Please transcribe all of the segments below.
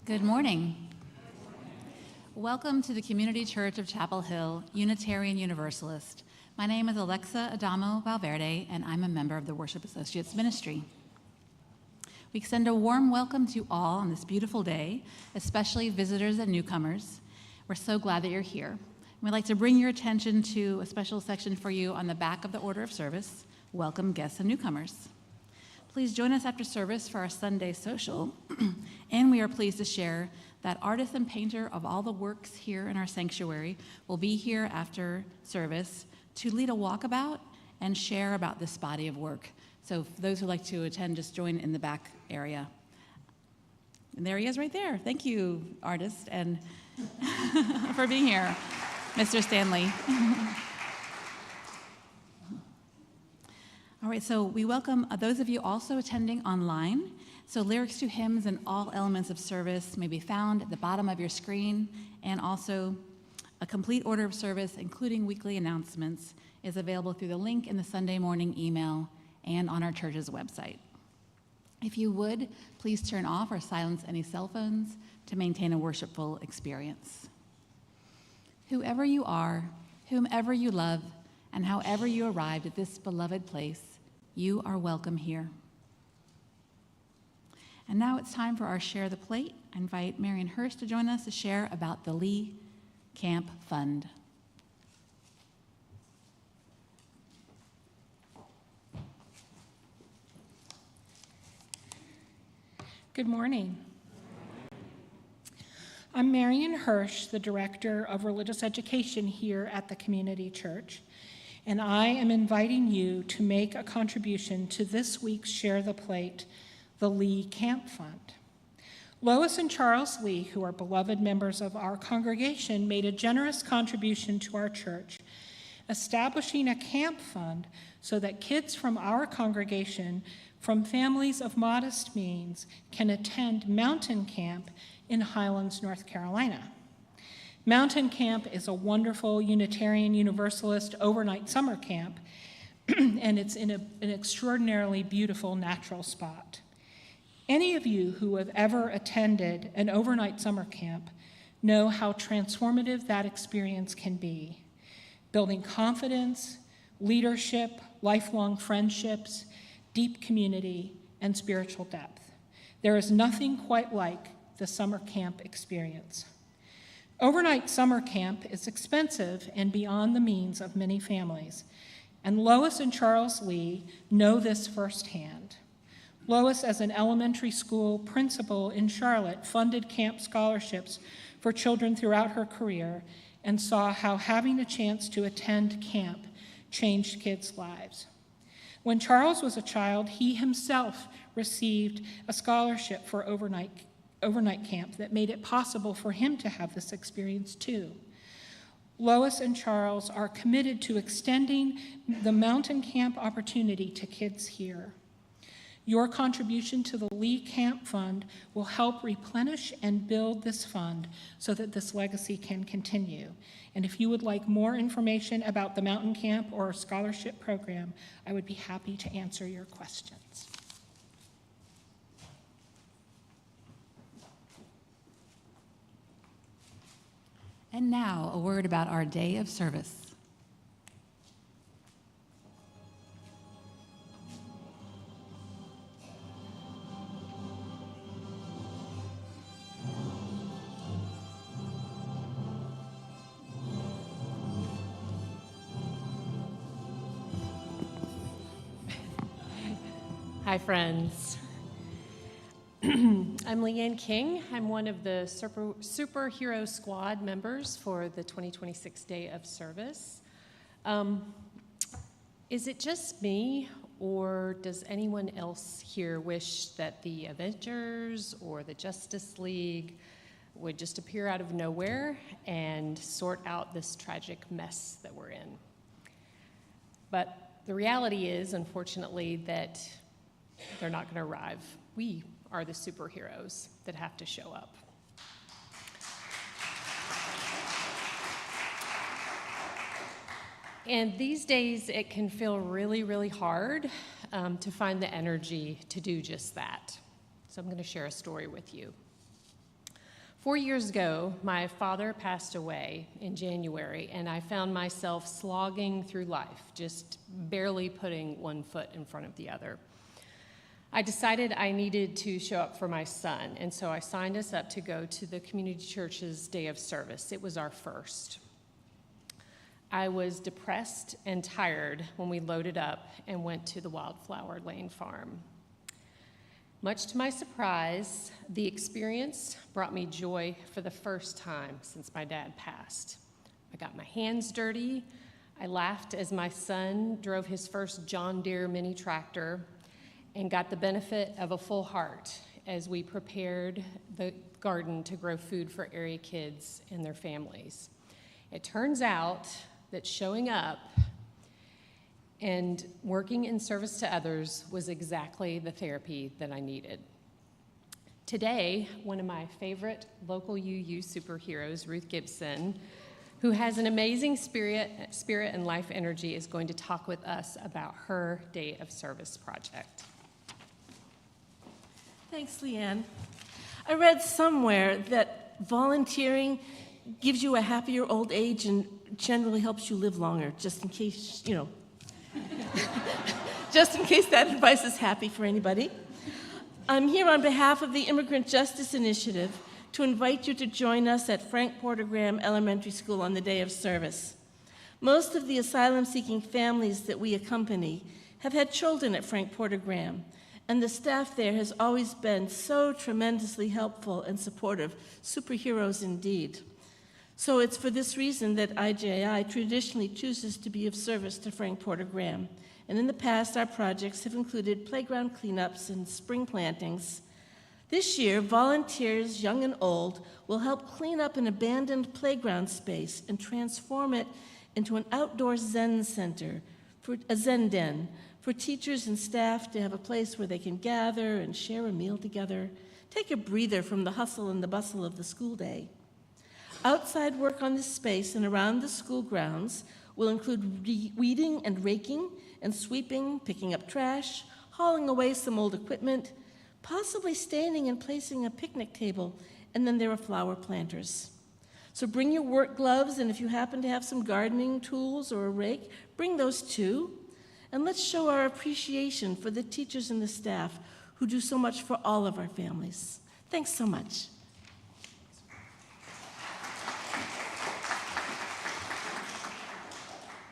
Good morning. Welcome to the Community Church of Chapel Hill, Unitarian Universalist. My name is Alexa Adamo Valverde, and I'm a member of the Worship Associates Ministry. We extend a warm welcome to all on this beautiful day, especially visitors and newcomers. We're so glad that you're here. We'd like to bring your attention to a special section for you on the back of the order of service, Welcome Guests and Newcomers. Please join us after service for our Sunday social, and we are pleased to share that artist and painter of all the works here in our sanctuary will be here after service to lead a walkabout and share about this body of work. So for those who like to attend, just join in the back area. And there he is right there. Thank you, artist, and for being here, Mr. Stanley. All right, so we welcome those of you also attending online. So lyrics to hymns and all elements of service may be found at the bottom of your screen, and also a complete order of service, including weekly announcements, is available through the link in the Sunday morning email and on our church's website. If you would, please turn off or silence any cell phones to maintain a worshipful experience. Whoever you are, whomever you love, and however you arrived at this beloved place, you are welcome here. And now it's time for our Share the Plate. I invite Marion Hurst to join us to share about the Lee Camp Fund. Good morning. I'm Marion Hirsch, the Director of Religious Education here at the Community Church, and I am inviting you to make a contribution to this week's Share the Plate, the Lee Camp Fund. Lois and Charles Lee, who are beloved members of our congregation, made a generous contribution to our church, establishing a camp fund so that kids from our congregation from families of modest means can attend mountain camp in Highlands, North Carolina. Mountain Camp is a wonderful Unitarian Universalist overnight summer camp, and it's in an extraordinarily beautiful natural spot. Any of you who have ever attended an overnight summer camp know how transformative that experience can be, building confidence, leadership, lifelong friendships, deep community, and spiritual depth. There is nothing quite like the summer camp experience. Overnight summer camp is expensive and beyond the means of many families, and Lois and Charles Lee know this firsthand. Lois, as an elementary school principal in Charlotte, funded camp scholarships for children throughout her career and saw how having a chance to attend camp changed kids' lives. When Charles was a child, he himself received a scholarship for overnight camp that made it possible for him to have this experience too. Lois and Charles are committed to extending the mountain camp opportunity to kids here. Your contribution to the Lee Camp Fund will help replenish and build this fund so that this legacy can continue. And if you would like more information about the mountain camp or scholarship program, I would be happy to answer your questions. And now, a word about our day of service. Hi, friends. I'm Leanne King. I'm one of the Superhero Squad members for the 2026 Day of Service. Is it just me, or does anyone else here wish that the Avengers or the Justice League would just appear out of nowhere and sort out this tragic mess that we're in? But the reality is, unfortunately, that they're not going to arrive. We are the superheroes that have to show up. And these days, it can feel really, really hard to find the energy to do just that. So I'm going to share a story with you. 4 years ago, my father passed away in January, and I found myself slogging through life, just barely putting one foot in front of the other. I decided I needed to show up for my son, and so I signed us up to go to the community church's day of service. It was our first. I was depressed and tired when we loaded up and went to the Wildflower Lane farm. Much to my surprise, the experience brought me joy for the first time since my dad passed. I got my hands dirty. I laughed as my son drove his first John Deere mini tractor and got the benefit of a full heart as we prepared the garden to grow food for area kids and their families. It turns out that showing up and working in service to others was exactly the therapy that I needed. Today, one of my favorite local UU superheroes, Ruth Gibson, who has an amazing spirit and life energy, is going to talk with us about her Day of Service project. Thanks, Leanne. I read somewhere that volunteering gives you a happier old age and generally helps you live longer, just in case, just in case that advice is happy for anybody. I'm here on behalf of the Immigrant Justice Initiative to invite you to join us at Frank Porter Graham Elementary School on the Day of Service. Most of the asylum-seeking families that we accompany have had children at Frank Porter Graham, and the staff there has always been so tremendously helpful and supportive, superheroes indeed. So it's for this reason that IJI traditionally chooses to be of service to Frank Porter Graham. And in the past, our projects have included playground cleanups and spring plantings. This year, volunteers, young and old, will help clean up an abandoned playground space and transform it into an outdoor Zen center, a Zen den, for teachers and staff to have a place where they can gather and share a meal together, take a breather from the hustle and the bustle of the school day. Outside work on this space and around the school grounds will include weeding and raking and sweeping, picking up trash, hauling away some old equipment, possibly standing and placing a picnic table, and then there are flower planters. So bring your work gloves, and if you happen to have some gardening tools or a rake, bring those too. And let's show our appreciation for the teachers and the staff who do so much for all of our families. Thanks so much.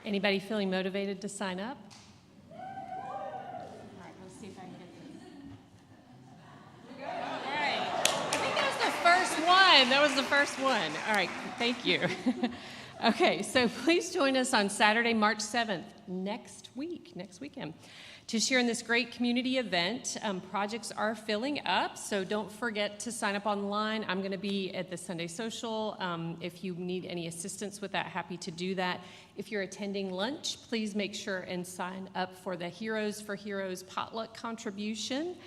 Anybody feeling motivated to sign up? All right, let's see if I can get this. All right, I think that was the first one. That was the first one. All right, thank you. Okay, so please join us on Saturday, March 7th, next weekend, to share in this great community event. Projects are filling up, so don't forget to sign up online. I'm going to be at the Sunday Social. If you need any assistance with that, happy to do that. If you're attending lunch, please make sure and sign up for the Heroes for Heroes potluck contribution.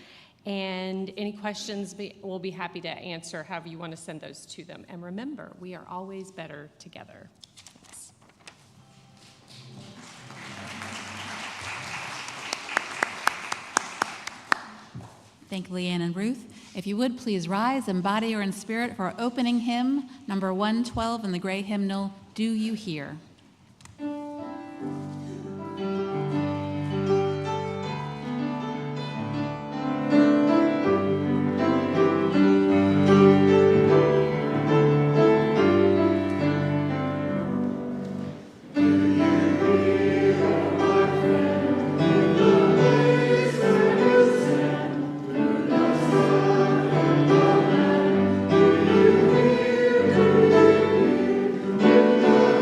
And any questions, we'll be happy to answer however you want to send those to them. And remember, we are always better together. Thanks. Thank Leanne and Ruth. If you would, please rise in body or in spirit for our opening hymn, number 112 in the gray hymnal, Do You Hear?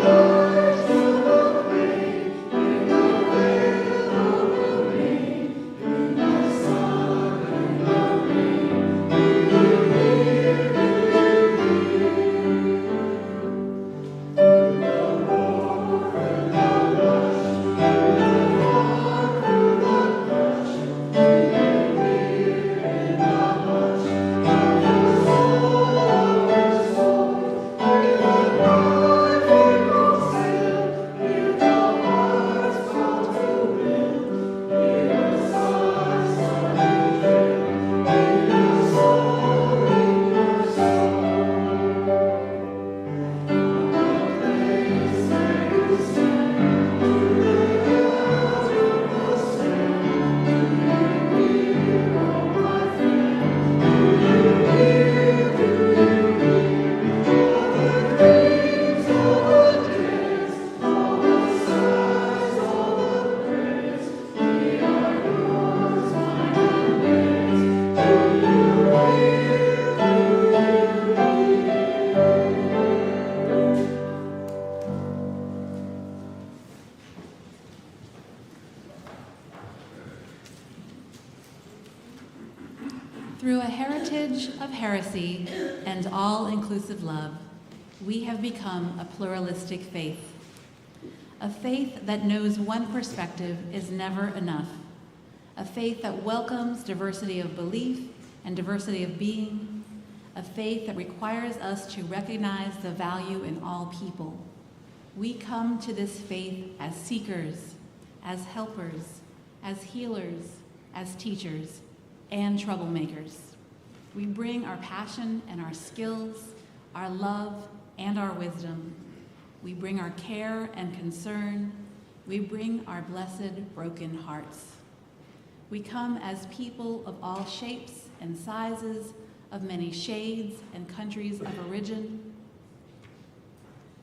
Oh heresy and all-inclusive love, we have become a pluralistic faith. A faith that knows one perspective is never enough. A faith that welcomes diversity of belief and diversity of being. A faith that requires us to recognize the value in all people. We come to this faith as seekers, as helpers, as healers, as teachers, and troublemakers. We bring our passion and our skills, our love and our wisdom. We bring our care and concern. We bring our blessed broken hearts. We come as people of all shapes and sizes, of many shades and countries of origin.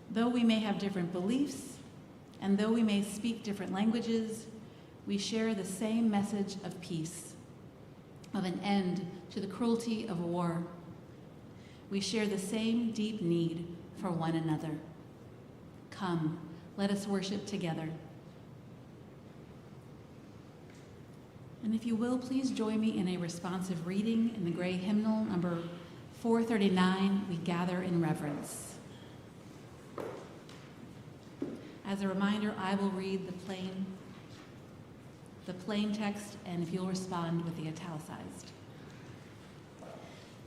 Though we may have different beliefs, and though we may speak different languages, we share the same message of peace, of an end to the cruelty of war. We share the same deep need for one another. Come, let us worship together. And if you will, please join me in a responsive reading in the gray hymnal, number 439, We Gather in Reverence. As a reminder, I will read the plain text, and if you'll respond with the italicized.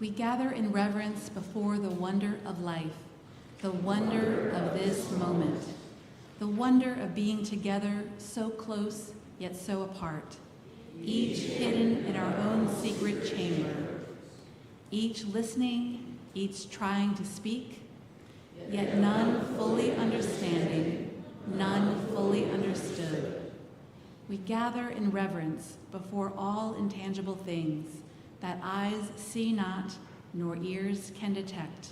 We gather in reverence before the wonder of life, the wonder of this moment, the wonder of being together so close yet so apart, each hidden in our own secret chamber, each listening, each trying to speak, yet none fully understanding, none fully understood. We gather in reverence before all intangible things that eyes see not, nor ears can detect,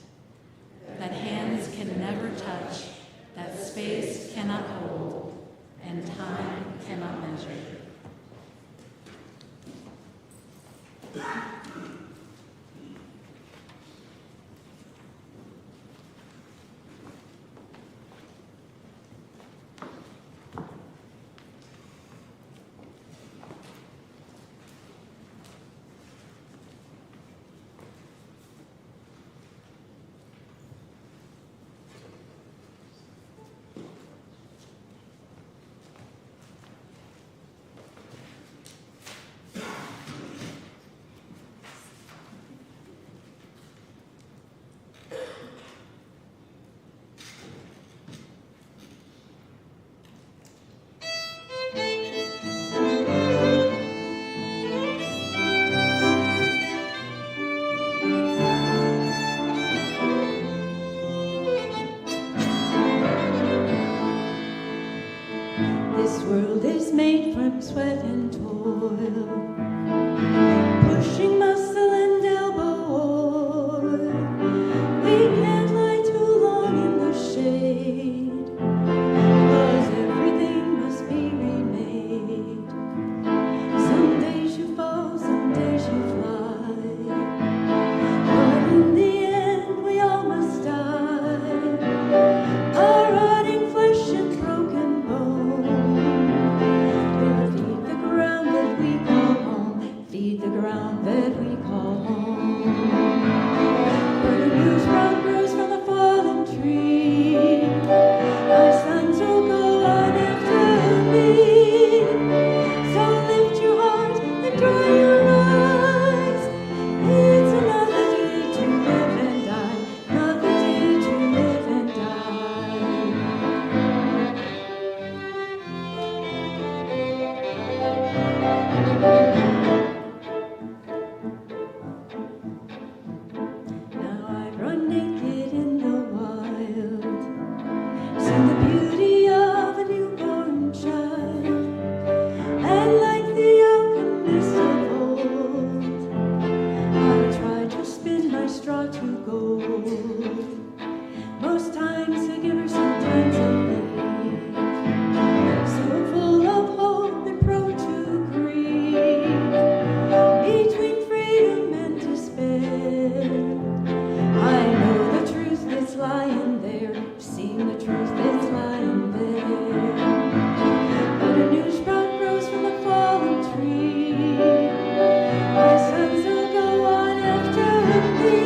that hands can never touch, that space cannot hold, and time cannot measure. Sweat and toil, pushing muscle and elbow oil. We can't lie too long in the shade, 'cause everything must be remade. Some days you fall, some days you fly, but in the end we all must die. Our rotting flesh and broken bone, feed the ground that we call home, feed the ground that we call home. Where the new sprout grows from the fallen tree, my sons will go on after me. So lift your heart and dry your eyes. It's another day to live and die, another day to live and die. Now I run naked in the wild, sing the beauty of a newborn child, and like the alchemist of old, I try to spin my straw to gold. Most times a giver, sometimes a thief, so full of hope and prone to grief, between freedom and despair. I know the truth that's lying there, I've seen the truth that's lying there. But a new sprout grows from the fallen tree, my sons will go on after me.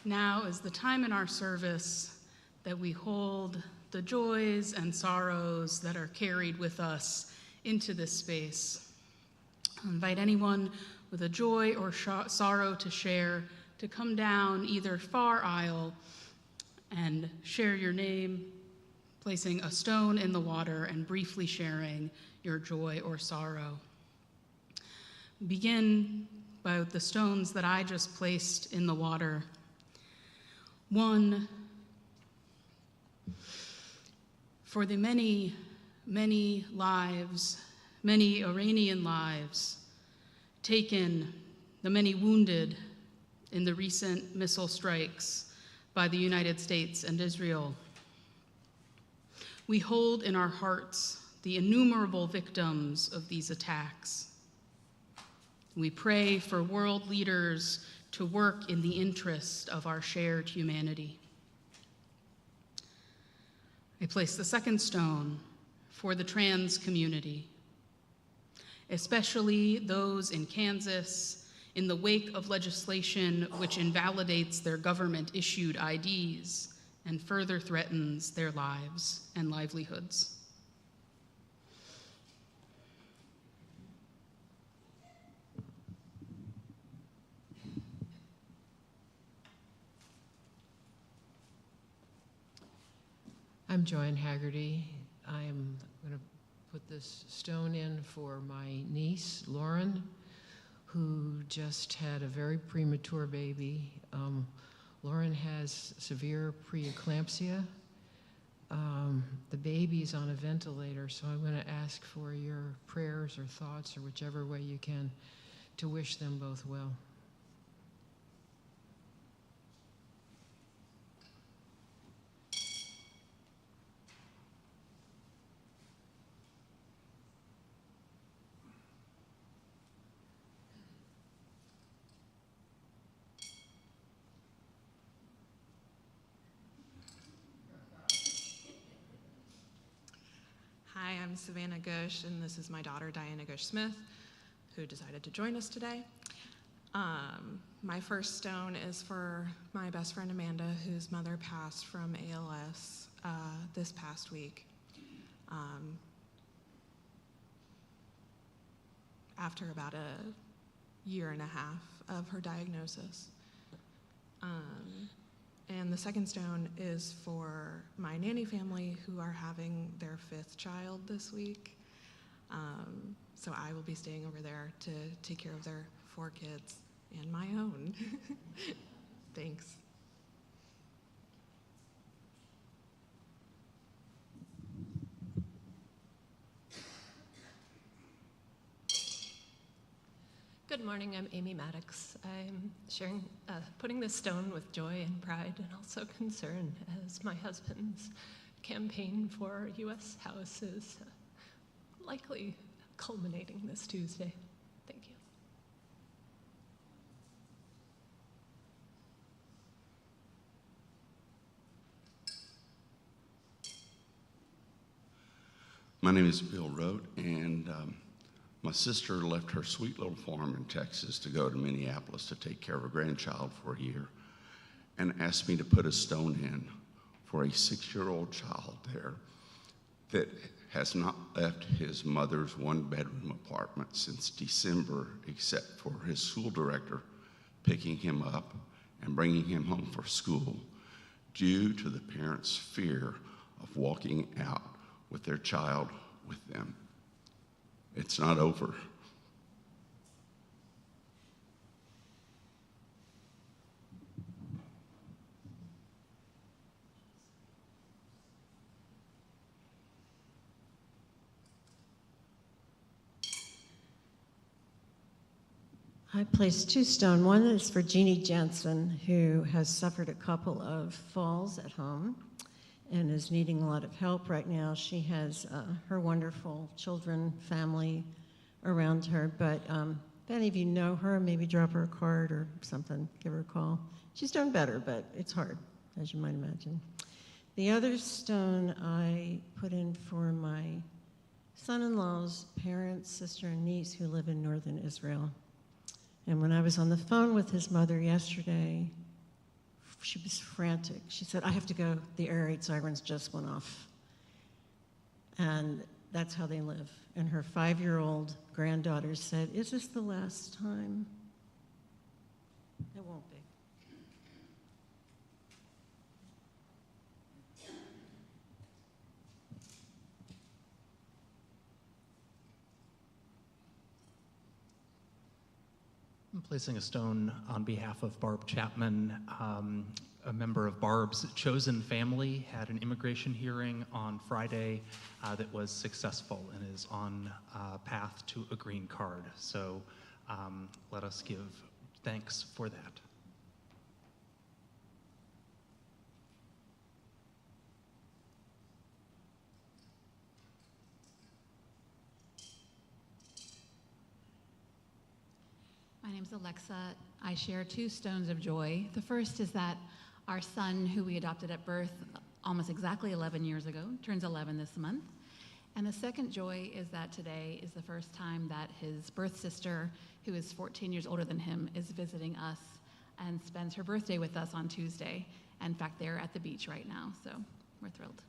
Now is the time in our service that we hold the joys and sorrows that are carried with us into this space. I invite anyone with a joy or sorrow to share to come down either far aisle and share your name, placing a stone in the water and briefly sharing your joy or sorrow. Begin by the stones that I just placed in the water. One, for the many, many lives, many Iranian lives taken, the many wounded in the recent missile strikes by the United States and Israel. We hold in our hearts the innumerable victims of these attacks. We pray for world leaders to work in the interest of our shared humanity. I place the second stone for the trans community, especially those in Kansas in the wake of legislation which invalidates their government-issued IDs and further threatens their lives and livelihoods. I'm Joanne Haggerty. I'm going to put this stone in for my niece, Lauren, who just had a very premature baby. Lauren has severe preeclampsia. The baby's on a ventilator, so I'm going to ask for your prayers or thoughts or whichever way you can to wish them both well. Hi, I'm Savannah Gush, and this is my daughter, Diana Gush-Smith, who decided to join us today. My first stone is for my best friend, Amanda, whose mother passed from ALS this past week. After about a year and a half of her diagnosis. And the second stone is for my nanny family who are having their 5th child this week. So I will be staying over there to take care of their 4 kids and my own. Thanks. Good morning, I'm Amy Maddox. I'm sharing, putting this stone with joy and pride and also concern as my husband's campaign for U.S. House is likely culminating this Tuesday. Thank you. My name is Bill Rote, and my sister left her sweet little farm in Texas to go to Minneapolis to take care of a grandchild for a year and asked me to put a stone in for a 6-year-old child there that has not left his mother's 1-bedroom apartment since December, except for his school director picking him up and bringing him home for school due to the parents' fear of walking out with their child with them. It's not over. I placed 2 stone. One is for Jeannie Jensen, who has suffered a couple of falls at home and is needing a lot of help right now. She has her wonderful children, family around her, but if any of you know her, maybe drop her a card or something, give her a call. She's doing better, but it's hard, as you might imagine. The other stone I put in for my son-in-law's parents, sister, and niece who live in northern Israel. And when I was on the phone with his mother yesterday, she was frantic. She said, I have to go. The air raid sirens just went off. And that's how they live. And her 5-year-old granddaughter said, is this the last time? It won't be. I'm placing a stone on behalf of Barb Chapman. A member of Barb's chosen family had an immigration hearing on Friday that was successful and is on path to a green card. So let us give thanks for that. My name's Alexa. I share 2 stones of joy. The first is that our son, who we adopted at birth almost exactly 11 years ago, turns 11 this month. And the second joy is that today is the first time that his birth sister, who is 14 years older than him, is visiting us and spends her birthday with us on Tuesday. In fact, they're at the beach right now, so we're thrilled.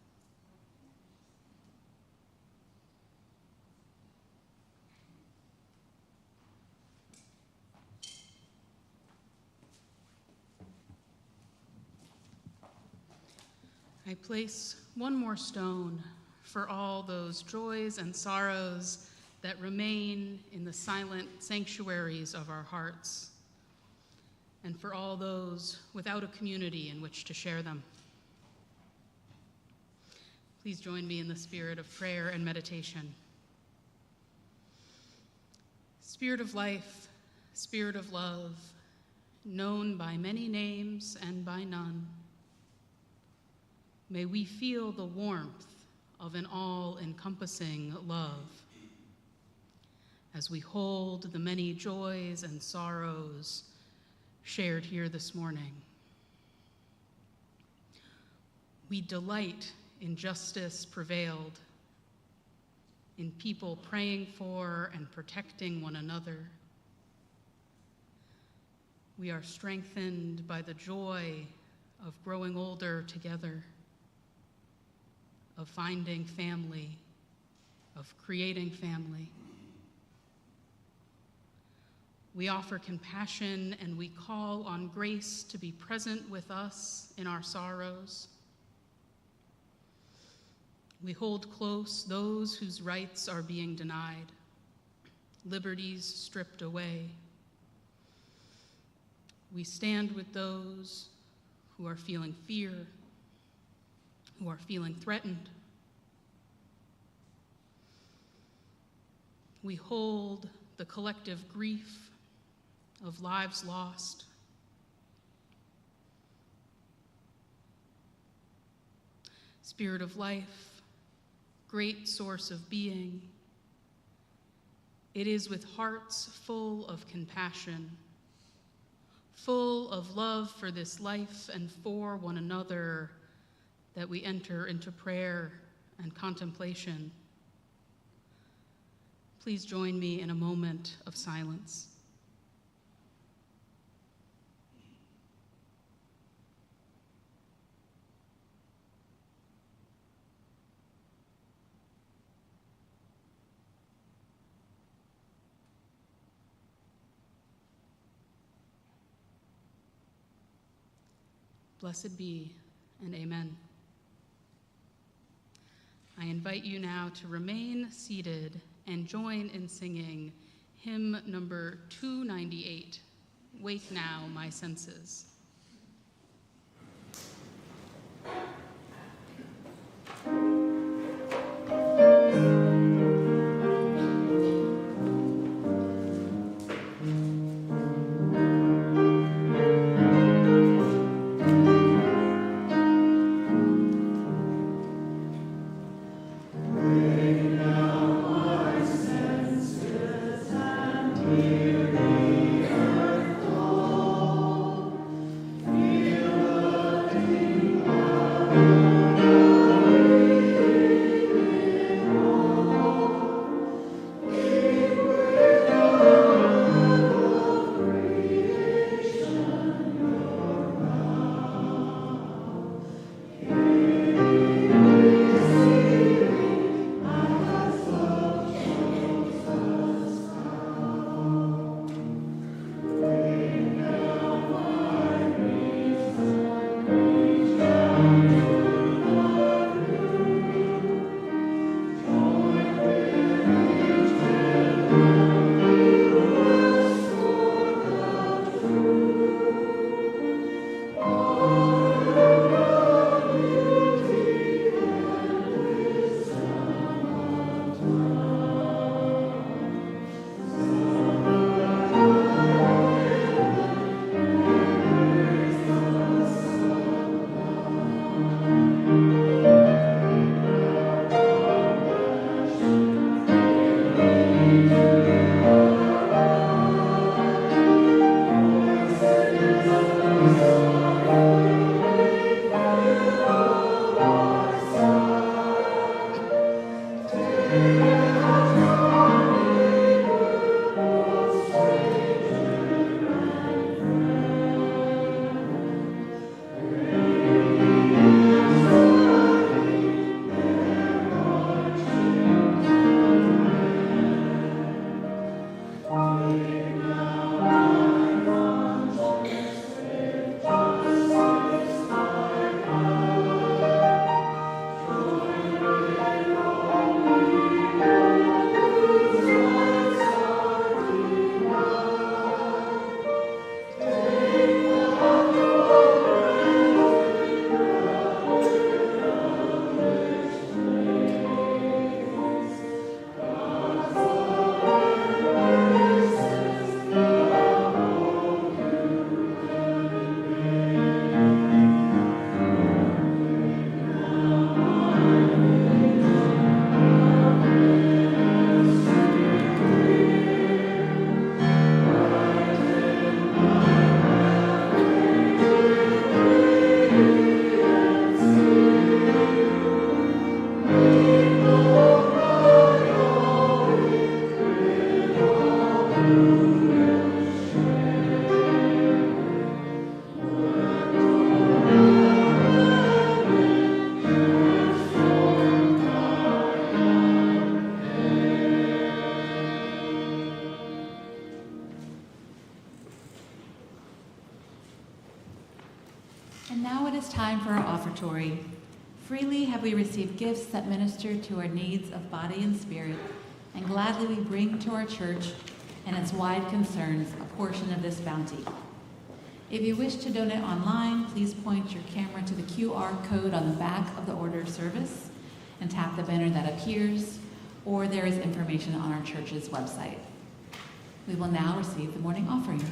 I place one more stone for all those joys and sorrows that remain in the silent sanctuaries of our hearts, and for all those without a community in which to share them. Please join me in the spirit of prayer and meditation. Spirit of life, Spirit of love, known by many names and by none, may we feel the warmth of an all-encompassing love as we hold the many joys and sorrows shared here this morning. We delight in justice prevailed, in people praying for and protecting one another. We are strengthened by the joy of growing older together, of finding family, of creating family. We offer compassion and we call on grace to be present with us in our sorrows. We hold close those whose rights are being denied, liberties stripped away. We stand with those who are feeling fear, who are feeling threatened. We hold the collective grief of lives lost. Spirit of life, great source of being, it is with hearts full of compassion, full of love for this life and for one another, that we enter into prayer and contemplation. Please join me in a moment of silence. Blessed be, and amen. I invite you now to remain seated and join in singing hymn number 298, Wake Now, My Senses. And now it is time for our offertory. Freely have we received gifts that minister to our needs of body and spirit, and gladly we bring to our church and its wide concerns a portion of this bounty. If you wish to donate online, please point your camera to the QR code on the back of the order of service and tap the banner that appears, or there is information on our church's website. We will now receive the morning offering.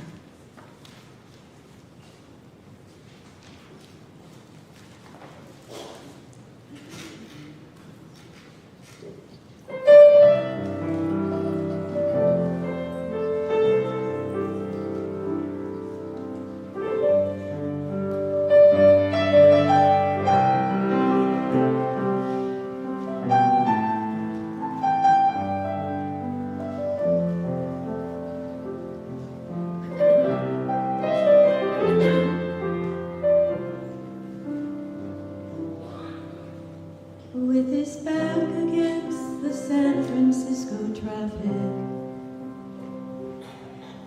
With his back against the San Francisco traffic,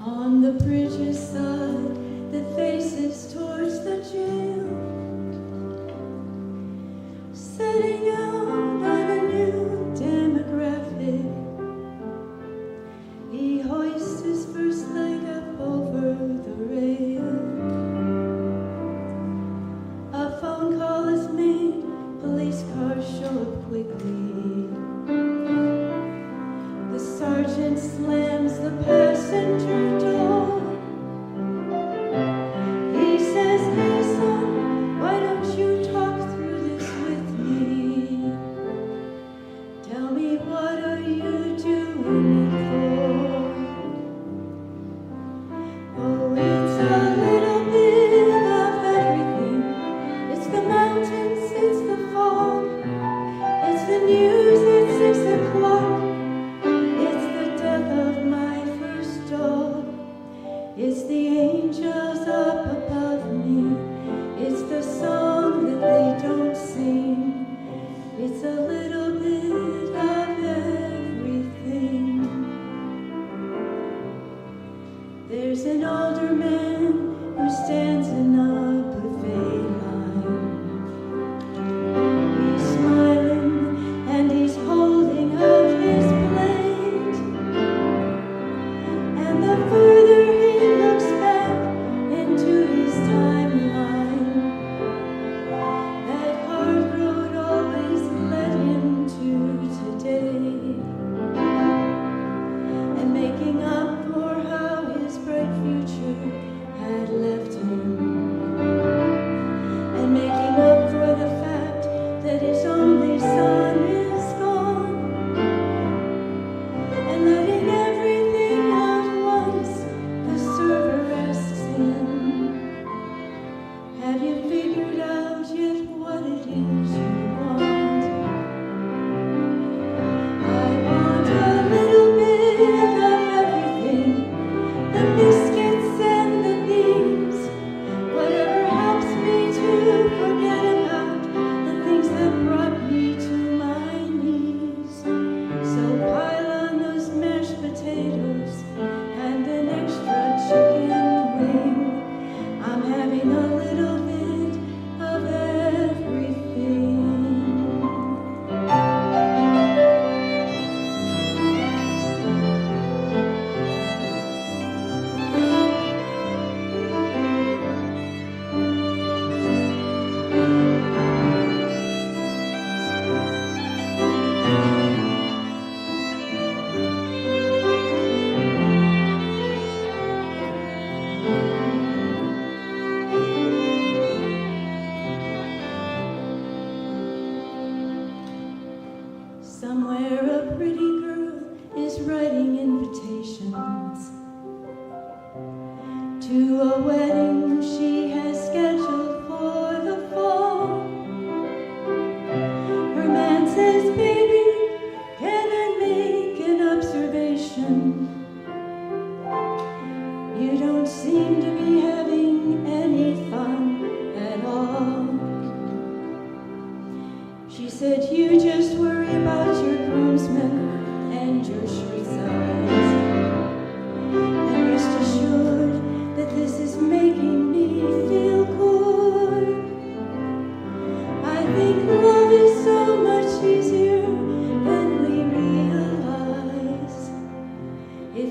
on the bridge's side that faces towards the jail, setting out on a new demographic, he hoists his first leg up over the rail. A phone call is made, police cars show up quickly. The sergeant slams the passenger door. He says, "Hey son, why don't you talk through this with me? Tell me, what are you doing it for?" Oh, it's a little bit of everything. It's the mountains, it's the fog, it's the news at 6 o'clock, it's the death of my first dog, it's the angels up above me, it's the song that they don't sing, it's a little bit of everything. There's an older man who stands in a buffet line. He's smiling and he's holding out his plate. And the further he looks back into his timeline, that hard road always led him to today. And making up for how his bright future had left him. And making up for the fact that his only son is gone. And letting everything out once the server rests in. Have you figured out yet what it is you want? I want a little bit of everything, the biscuits and the beans, whatever helps me to forget about the things that brought me to my knees. So pile on those mashed potatoes and an extra chicken wing. I'm having a little bit of everything. Somewhere a pretty girl is writing invitations to a wedding she has scheduled for the fall. Her man says, "Baby, can I make an observation?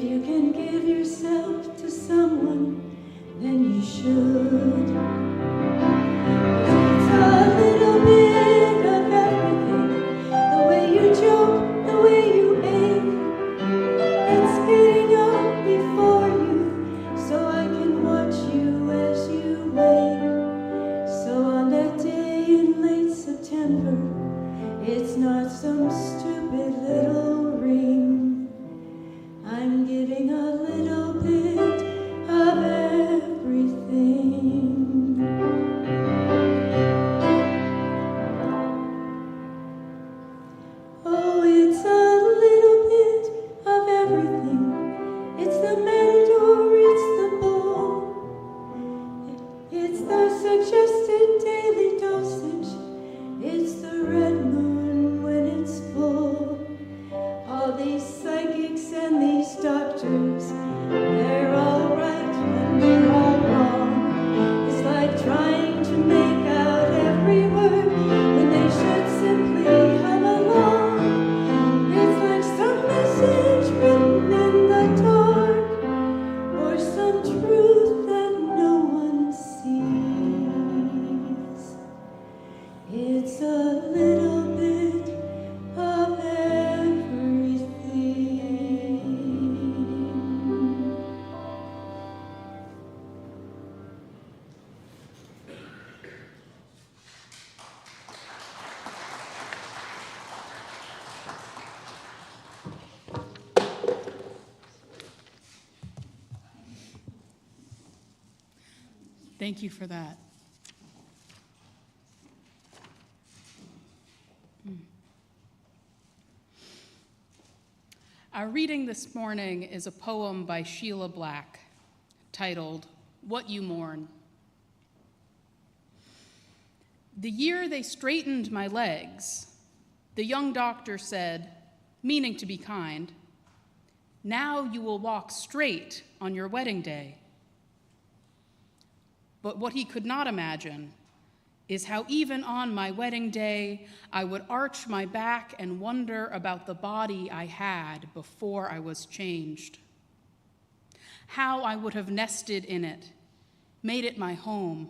If you can give yourself to someone, then you should. 'Cause it's a little bit of everything. The way you joke, the way you ache. It's getting up before you, so I can watch you as you wake. So on that day in late September, it's not some stupid little ring. I'm giving a little bit of everything. Oh, it's a little bit of everything. It's the matador, it's the bull. It's the suggested daily dosage. It's the red moon when it's full. All these psychics and these doctors, they're all right and they're all wrong. It's like trying to make out every word when they should simply hum along. It's like some message written in the dark, or some truth that no one sees. It's a little bit of everything. Thank you for that. Our reading this morning is a poem by Sheila Black titled, What You Mourn. The year they straightened my legs, the young doctor said, meaning to be kind, now you will walk straight on your wedding day. But what he could not imagine is how even on my wedding day, I would arch my back and wonder about the body I had before I was changed. How I would have nested in it, made it my home.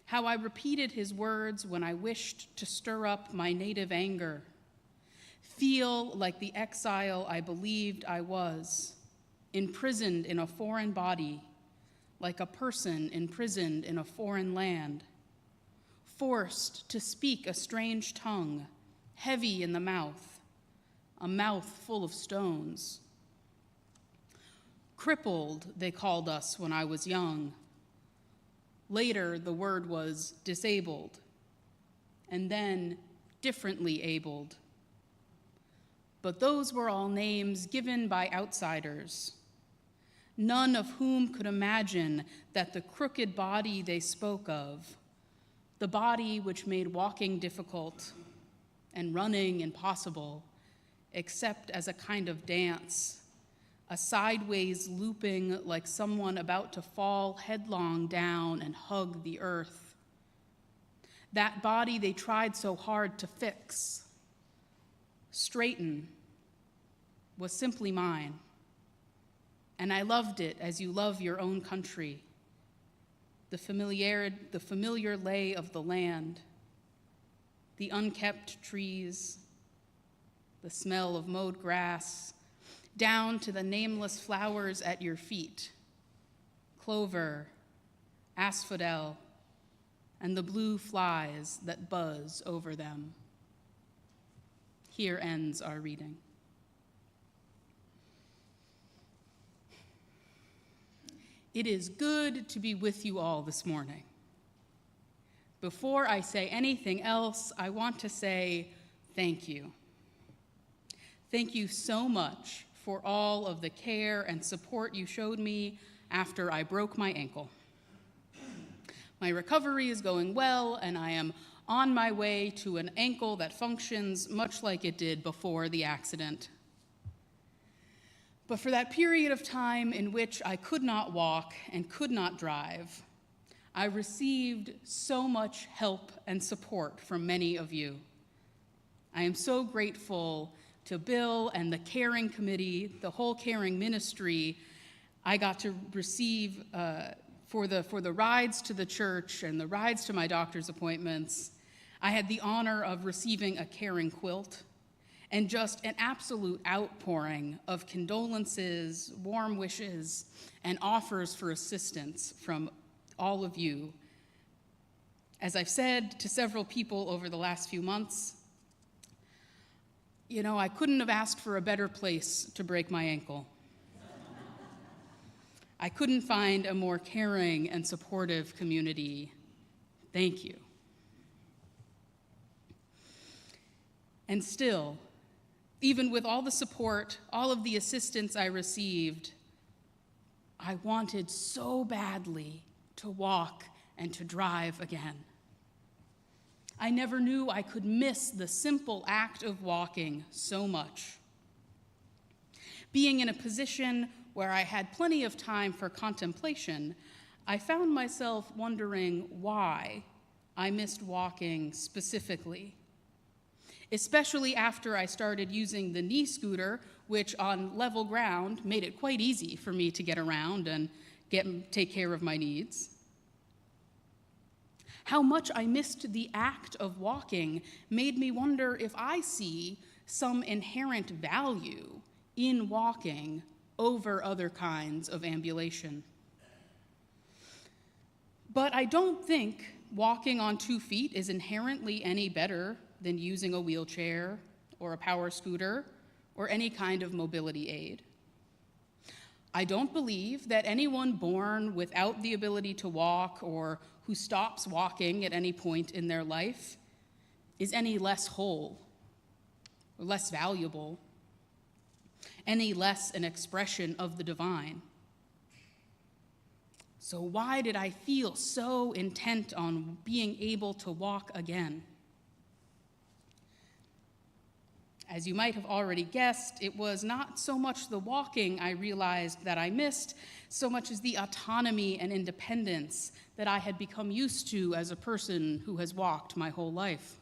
How I repeated his words when I wished to stir up my native anger. Feel like the exile I believed I was, imprisoned in a foreign body, like a person imprisoned in a foreign land. Forced to speak a strange tongue, heavy in the mouth, a mouth full of stones. Crippled, they called us when I was young. Later, the word was disabled, and then differently abled. But those were all names given by outsiders, none of whom could imagine that the crooked body they spoke of, the body which made walking difficult and running impossible, except as a kind of dance, a sideways looping like someone about to fall headlong down and hug the earth. That body they tried so hard to fix, straighten, was simply mine. And I loved it as you love your own country. The familiar lay of the land, the unkept trees, the smell of mowed grass, down to the nameless flowers at your feet, clover, asphodel, and the blue flies that buzz over them. Here ends our reading. It is good to be with you all this morning. Before I say anything else, I want to say thank you. Thank you so much for all of the care and support you showed me after I broke my ankle. My recovery is going well, and I am on my way to an ankle that functions much like it did before the accident. But for that period of time in which I could not walk and could not drive, I received so much help and support from many of you. I am so grateful to Bill and the caring committee, the whole caring ministry, I got to receive for the rides to the church and the rides to my doctor's appointments. I had the honor of receiving a caring quilt and just an absolute outpouring of condolences, warm wishes, and offers for assistance from all of you. As I've said to several people over the last few months, you know, I couldn't have asked for a better place to break my ankle. I couldn't find a more caring and supportive community. Thank you. And still, even with all the support, all of the assistance I received, I wanted so badly to walk and to drive again. I never knew I could miss the simple act of walking so much. Being in a position where I had plenty of time for contemplation, I found myself wondering why I missed walking specifically, especially after I started using the knee scooter, which on level ground made it quite easy for me to get around and take care of my needs. How much I missed the act of walking made me wonder if I see some inherent value in walking over other kinds of ambulation. But I don't think walking on 2 feet is inherently any better than using a wheelchair or a power scooter or any kind of mobility aid. I don't believe that anyone born without the ability to walk or who stops walking at any point in their life is any less whole or less valuable, any less an expression of the divine. So why did I feel so intent on being able to walk again? As you might have already guessed, it was not so much the walking I realized that I missed, so much as the autonomy and independence that I had become used to as a person who has walked my whole life.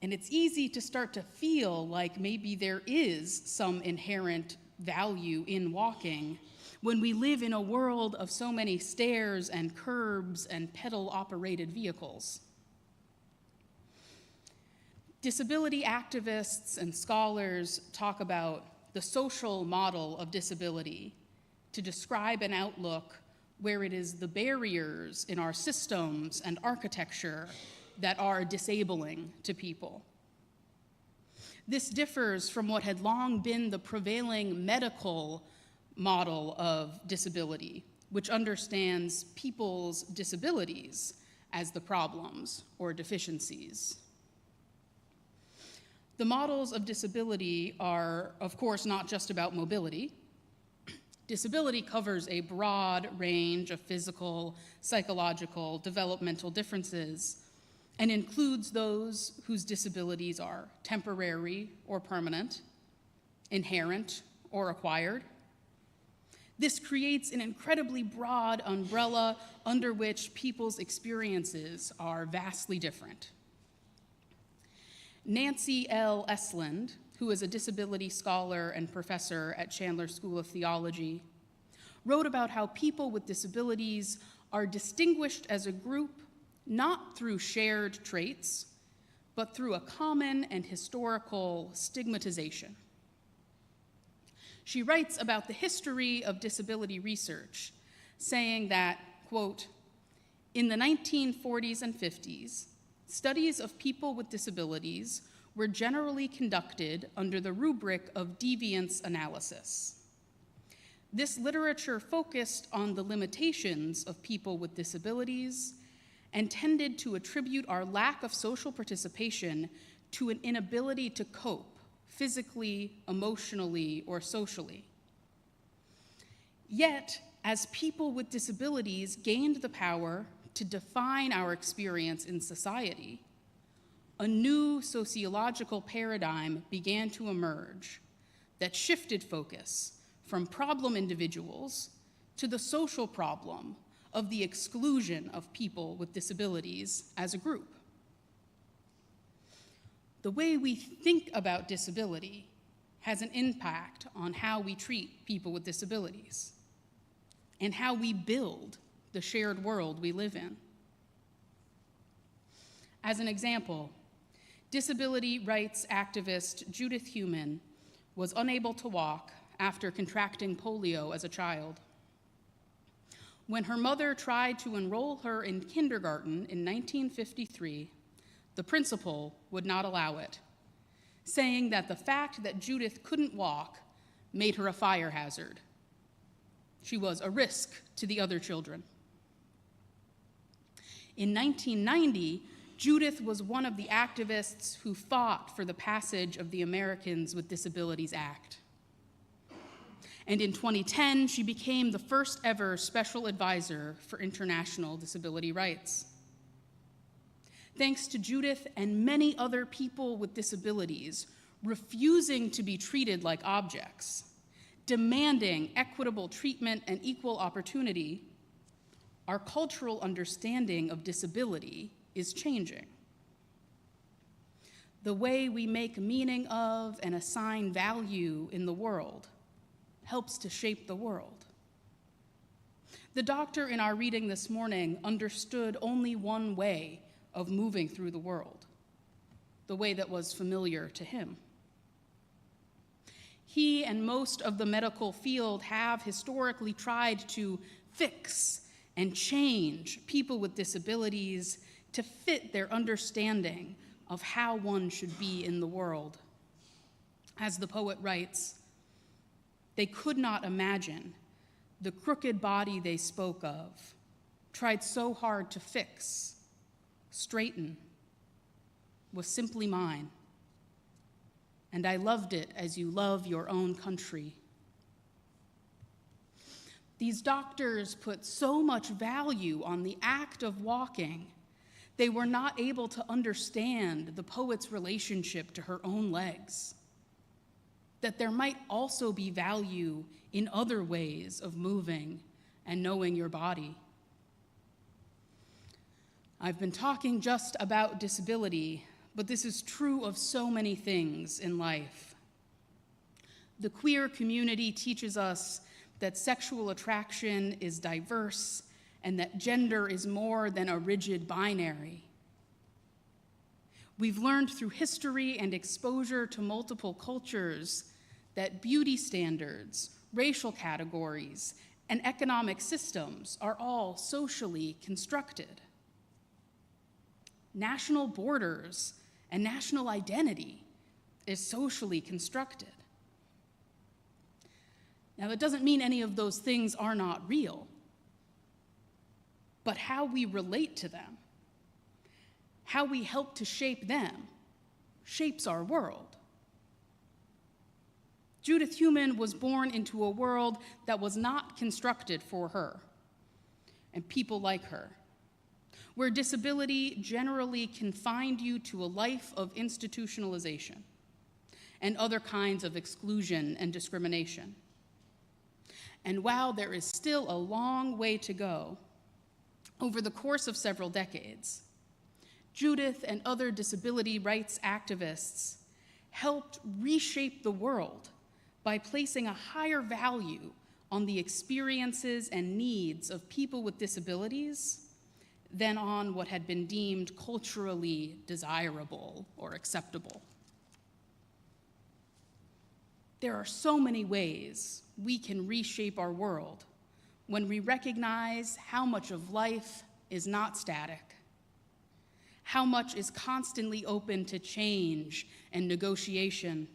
And it's easy to start to feel like maybe there is some inherent value in walking when we live in a world of so many stairs and curbs and pedal-operated vehicles. Disability activists and scholars talk about the social model of disability to describe an outlook where it is the barriers in our systems and architecture that are disabling to people. This differs from what had long been the prevailing medical model of disability, which understands people's disabilities as the problems or deficiencies. The models of disability are, of course, not just about mobility. Disability covers a broad range of physical, psychological, developmental differences, and includes those whose disabilities are temporary or permanent, inherent or acquired. This creates an incredibly broad umbrella under which people's experiences are vastly different. Nancy L. Esland, who is a disability scholar and professor at Chandler School of Theology, wrote about how people with disabilities are distinguished as a group not through shared traits, but through a common and historical stigmatization. She writes about the history of disability research, saying that, quote, in the 1940s and 50s, studies of people with disabilities were generally conducted under the rubric of deviance analysis. This literature focused on the limitations of people with disabilities and tended to attribute our lack of social participation to an inability to cope physically, emotionally, or socially. Yet, as people with disabilities gained the power to define our experience in society, a new sociological paradigm began to emerge that shifted focus from problem individuals to the social problem of the exclusion of people with disabilities as a group. The way we think about disability has an impact on how we treat people with disabilities and how we build the shared world we live in. As an example, disability rights activist Judith Heumann was unable to walk after contracting polio as a child. When her mother tried to enroll her in kindergarten in 1953, the principal would not allow it, saying that the fact that Judith couldn't walk made her a fire hazard. She was a risk to the other children. In 1990, Judith was one of the activists who fought for the passage of the Americans with Disabilities Act. And in 2010, she became the first ever special advisor for international disability rights. Thanks to Judith and many other people with disabilities refusing to be treated like objects, demanding equitable treatment and equal opportunity, our cultural understanding of disability is changing. The way we make meaning of and assign value in the world helps to shape the world. The doctor in our reading this morning understood only one way of moving through the world, the way that was familiar to him. He and most of the medical field have historically tried to fix and change people with disabilities to fit their understanding of how one should be in the world. As the poet writes, they could not imagine the crooked body they spoke of, tried so hard to fix, straighten, was simply mine. And I loved it as you love your own country. These doctors put so much value on the act of walking, they were not able to understand the poet's relationship to her own legs, that there might also be value in other ways of moving and knowing your body. I've been talking just about disability, but this is true of so many things in life. The queer community teaches us that sexual attraction is diverse and that gender is more than a rigid binary. We've learned through history and exposure to multiple cultures that beauty standards, racial categories, and economic systems are all socially constructed. National borders and national identity is socially constructed. Now, that doesn't mean any of those things are not real, but how we relate to them, how we help to shape them, shapes our world. Judith Heumann was born into a world that was not constructed for her and people like her, where disability generally confined you to a life of institutionalization and other kinds of exclusion and discrimination. And while there is still a long way to go, over the course of several decades, Judith and other disability rights activists helped reshape the world by placing a higher value on the experiences and needs of people with disabilities than on what had been deemed culturally desirable or acceptable. There are so many ways we can reshape our world when we recognize how much of life is not static, how much is constantly open to change and negotiation.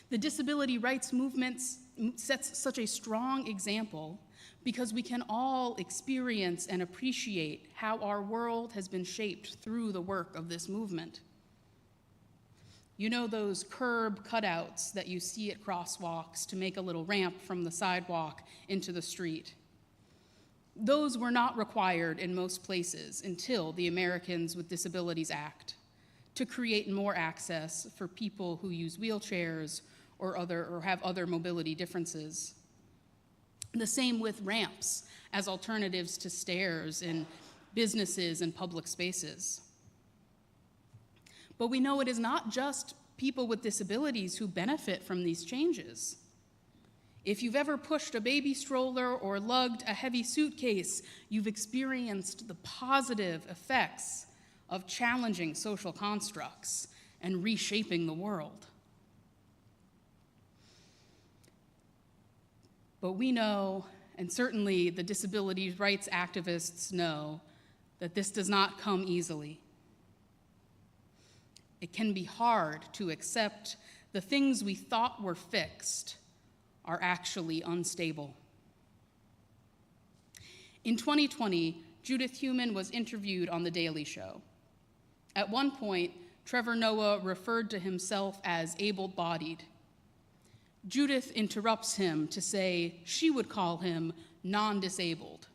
The disability rights movement sets such a strong example because we can all experience and appreciate how our world has been shaped through the work of this movement. You know those curb cutouts that you see at crosswalks to make a little ramp from the sidewalk into the street? Those were not required in most places until the Americans with Disabilities Act to create more access for people who use wheelchairs or have other mobility differences. The same with ramps as alternatives to stairs in businesses and public spaces. But we know it is not just people with disabilities who benefit from these changes. If you've ever pushed a baby stroller or lugged a heavy suitcase, you've experienced the positive effects of challenging social constructs and reshaping the world. But we know, and certainly the disability rights activists know, that this does not come easily. It can be hard to accept the things we thought were fixed are actually unstable. In 2020, Judith Heumann was interviewed on The Daily Show. At one point, Trevor Noah referred to himself as able-bodied. Judith interrupts him to say she would call him non-disabled.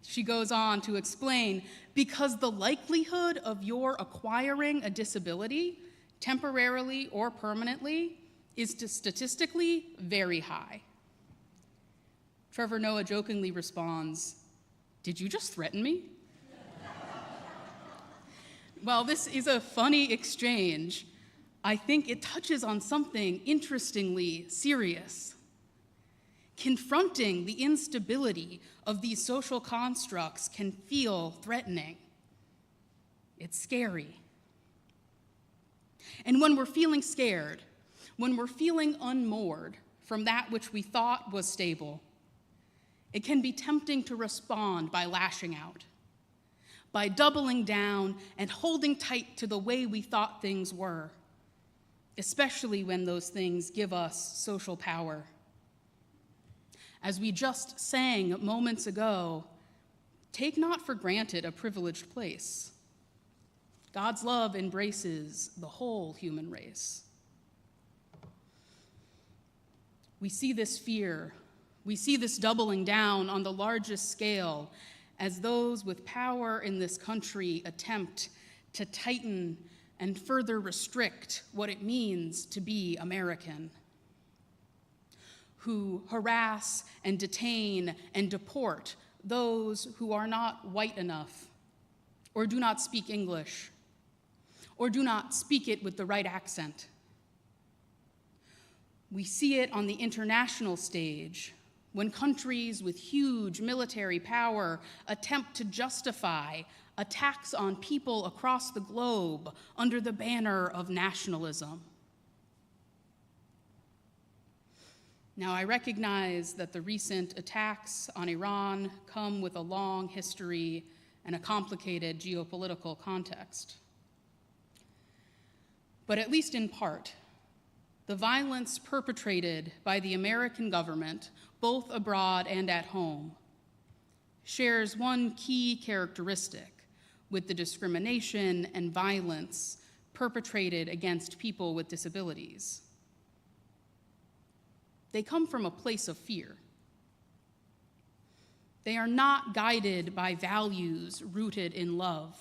She goes on to explain, because the likelihood of your acquiring a disability, temporarily or permanently, is statistically very high. Trevor Noah jokingly responds, "Did you just threaten me?" While this is a funny exchange, I think it touches on something interestingly serious. Confronting the instability of these social constructs can feel threatening. It's scary. And when we're feeling scared, when we're feeling unmoored from that which we thought was stable, it can be tempting to respond by lashing out, by doubling down and holding tight to the way we thought things were, especially when those things give us social power. As we just sang moments ago, take not for granted a privileged place. God's love embraces the whole human race. We see this fear, we see this doubling down on the largest scale as those with power in this country attempt to tighten and further restrict what it means to be American, who harass and detain and deport those who are not white enough, or do not speak English, or do not speak it with the right accent. We see it on the international stage when countries with huge military power attempt to justify attacks on people across the globe under the banner of nationalism. Now, I recognize that the recent attacks on Iran come with a long history and a complicated geopolitical context. But at least in part, the violence perpetrated by the American government, both abroad and at home, shares one key characteristic with the discrimination and violence perpetrated against people with disabilities. They come from a place of fear. They are not guided by values rooted in love.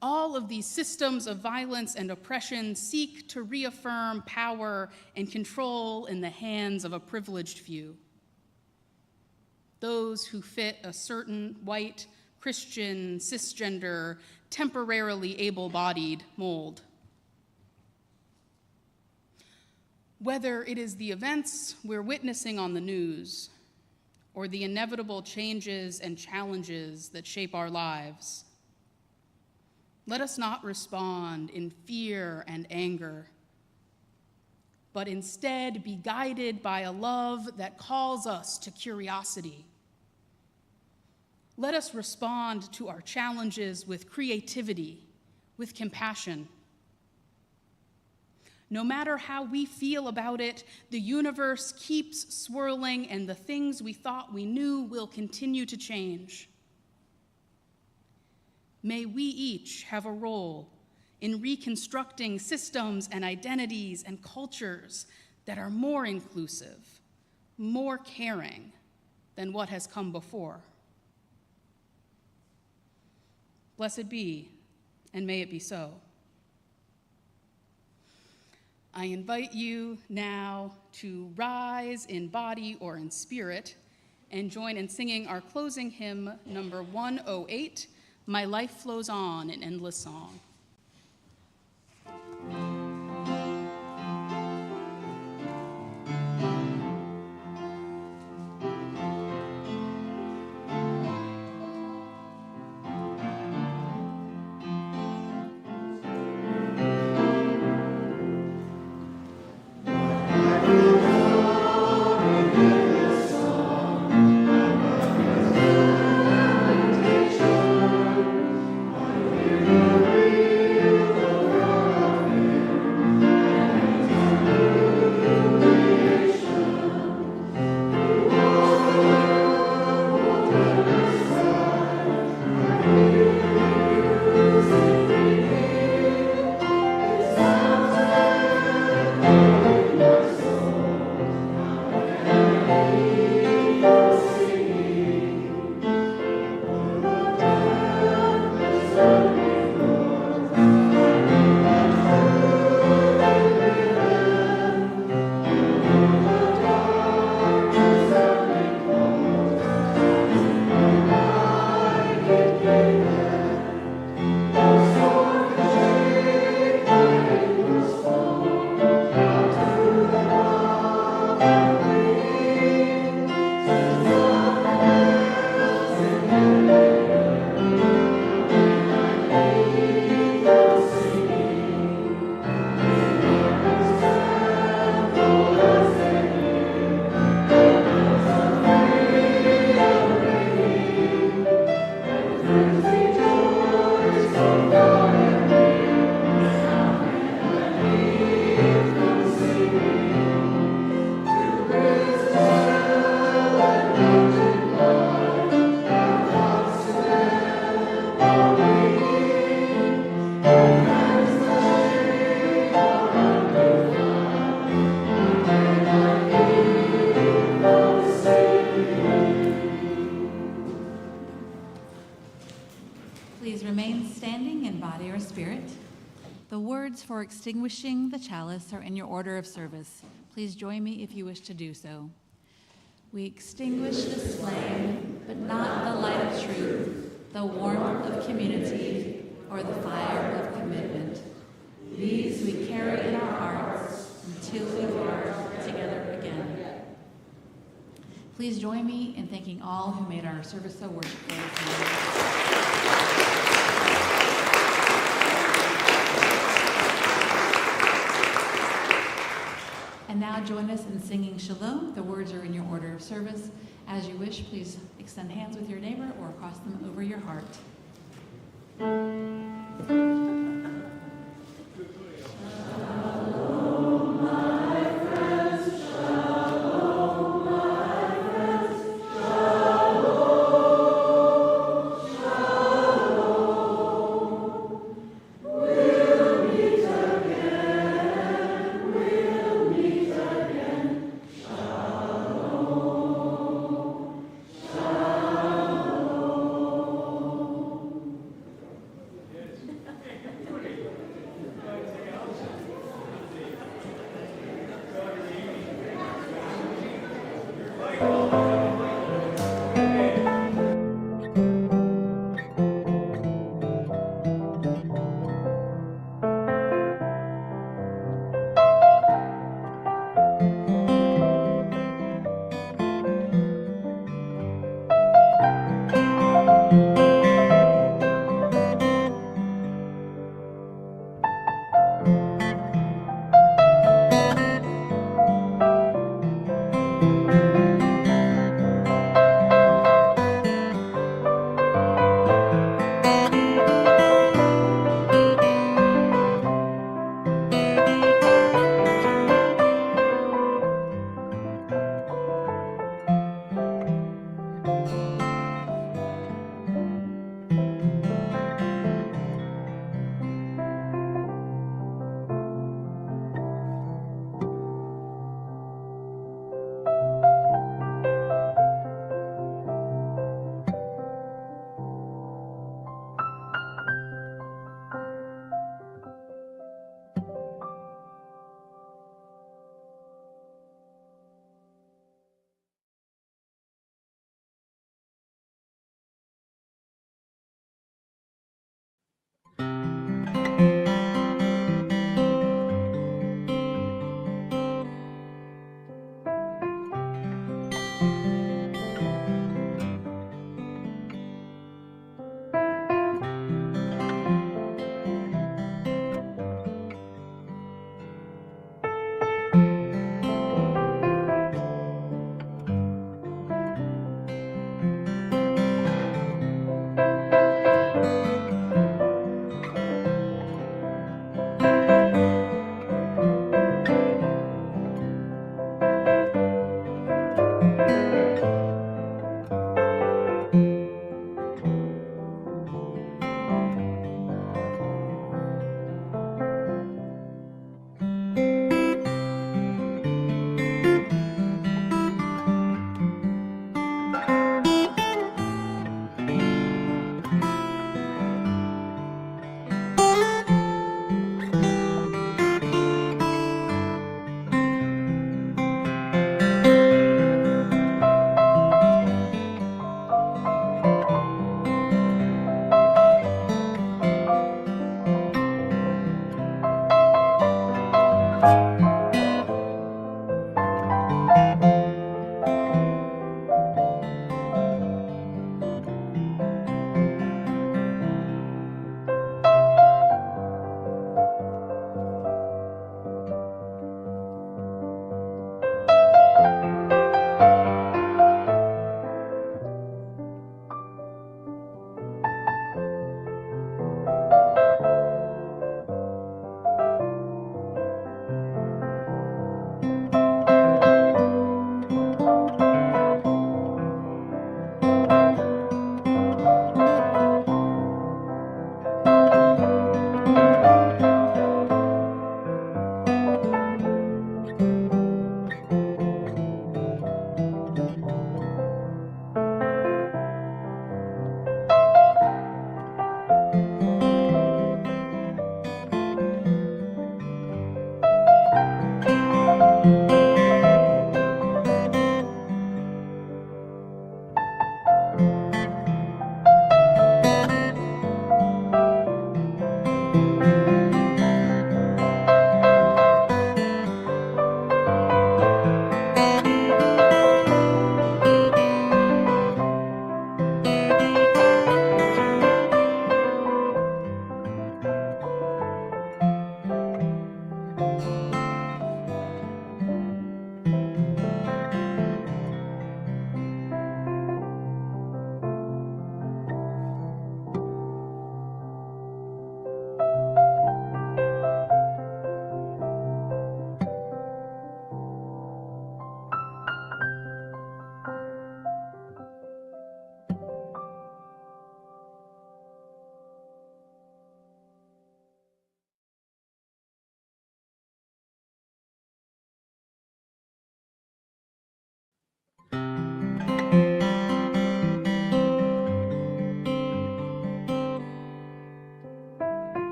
All of these systems of violence and oppression seek to reaffirm power and control in the hands of a privileged few. Those who fit a certain white, Christian, cisgender, temporarily able-bodied mold. Whether it is the events we're witnessing on the news or the inevitable changes and challenges that shape our lives, let us not respond in fear and anger, but instead be guided by a love that calls us to curiosity. Let us respond to our challenges with creativity, with compassion. No matter how we feel about it, the universe keeps swirling, and the things we thought we knew will continue to change. May we each have a role in reconstructing systems and identities and cultures that are more inclusive, more caring than what has come before. Blessed be, and may it be so. I invite you now to rise in body or in spirit and join in singing our closing hymn, number 108, My life flows on in endless song. Please remain standing in body or spirit. The words for extinguishing the chalice are in your order of service. Please join me if you wish to do so. We extinguish this flame, but not the light of truth, the warmth of community, or the fire of commitment. These we carry in our hearts until we are together again. Please join me in thanking all who made our service so worshipful this morning. And now join us in singing Shalom. The words are in your order of service. As you wish, please extend hands with your neighbor or cross them over your heart. Thank you.